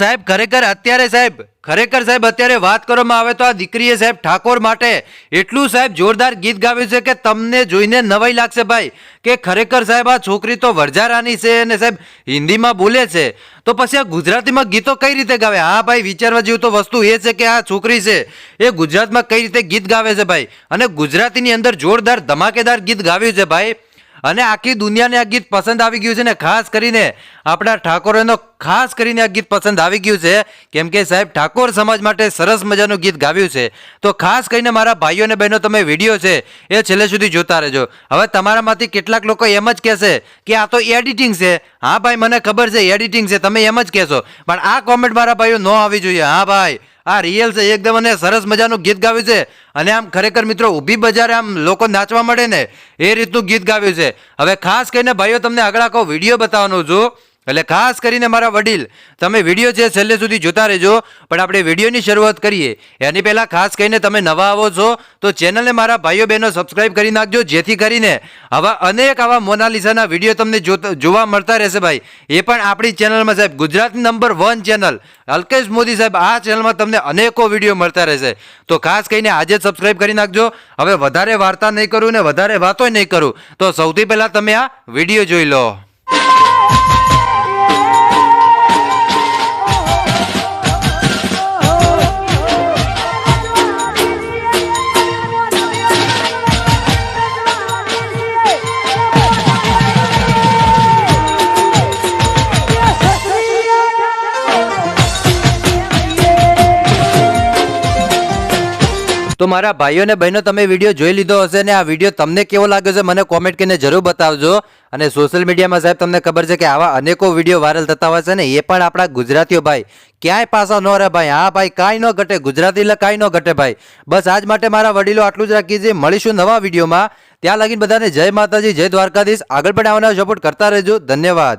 સાહેબ ખરેખર અત્યારે વાત કરવામાં આવે તો આ દીકરીએ સાહેબ ઠાકોર માટે એટલું સાહેબ જોરદાર ગીત ગાવ્યું છે કે તમને જોઈને નવાઈ લાગશે ભાઈ કે ખરેખર સાહેબ આ છોકરી તો વરજારાની છે અને સાહેબ હિન્દીમાં બોલે છે તો પછી આ ગુજરાતીમાં ગીતો કઈ રીતે ગાવે? હા ભાઈ, વિચારવા જેવું તો વસ્તુ એ છે કે આ છોકરી છે એ ગુજરાતમાં કઈ રીતે ગીત ગાવે છે ભાઈ, અને ગુજરાતીની અંદર જોરદાર ધમાકેદાર ગીત ગાવ્યું છે ભાઈ, અને આખી દુનિયાને આ ગીત પસંદ આવી ગયું છે ને ખાસ કરીને આપણા ઠાકોરોનો ખાસ કરીને આ ગીત પસંદ આવી ગયું છે કેમ કે સાહેબ ઠાકોર સમાજ માટે સરસ મજાનું ગીત ગાવ્યું છે. તો ખાસ કરીને મારા ભાઈઓ અને બહેનો તમે વિડીયો છે એ છેલ્લે સુધી જોતા રહેજો. હવે તમારામાંથી કેટલાક લોકો એમ જ કહેશે કે આ તો એડિટિંગ છે. હા ભાઈ, મને ખબર છે એડિટિંગ છે, તમે એમ જ કહેશો, પણ આ કોમેન્ટ મારા ભાઈઓ ન આવી જોઈએ. હા ભાઈ, આ રિયલ છે એકદમ, અને સરસ મજાનું ગીત ગાવ્યું છે, અને આમ ખરેખર મિત્રો ઊભી બજારે આમ લોકો નાચવા મળે ને એ રીતનું ગીત ગાવ્યું છે. હવે ખાસ કરીને ભાઈઓ તમને આગળ આખો વિડીયો બતાવવાનો છું, એટલે ખાસ કરીને મારા વડીલ તમે વિડીયો છે છેલ્લે સુધી જોતા રહેજો. પણ આપણે વિડીયોની શરૂઆત કરીએ એની પહેલાં ખાસ કરીને તમે નવા આવો છો તો ચેનલને મારા ભાઈઓ બહેનો સબસ્ક્રાઈબ કરી નાખજો, જેથી કરીને આવા અનેક આવા મોનાલિસાના વિડીયો તમને જોવા મળતા રહેશે ભાઈ. એ પણ આપણી ચેનલમાં સાહેબ ગુજરાતની નંબર 1 ચેનલ અલ્કેશ મોદી સાહેબ, આ ચેનલમાં તમને અનેકો વિડીયો મળતા રહેશે. તો ખાસ કરીને આજે જ સબસ્ક્રાઈબ કરી નાખજો. હવે વધારે વાર્તા નહીં કરું ને વધારે વાતો નહીં કરું, તો સૌથી પહેલાં તમે આ વિડીયો જોઈ લો. તો મારા ભાઈઓ અને બહેનો તમે વિડીયો જોઈ લીધો હશે ને આ વિડીયો તમને કેવો લાગ્યો છે મને કોમેન્ટ કરીને જરૂર બતાવજો. અને સોશિયલ મીડિયામાં સાહેબ તમને ખબર છે કે આવા અનેકો વિડીયો વાયરલ થતા હોય છે ને એ પણ આપણા ગુજરાતીઓ ભાઈ ક્યાંય પાછા ન રહે ભાઈ. હા ભાઈ, કાંઈ ન ઘટે, ગુજરાતી એટલે કાંઈ ન ઘટે ભાઈ. બસ આજ માટે મારા વડીલો આટલું જ રાખીએ. મળીશું નવા વિડીયોમાં, ત્યાં લગીને બધાને જય માતાજી, જય દ્વારકાધીશ. આગળ પણ આવનાર સપોર્ટ કરતા રહેજો. ધન્યવાદ.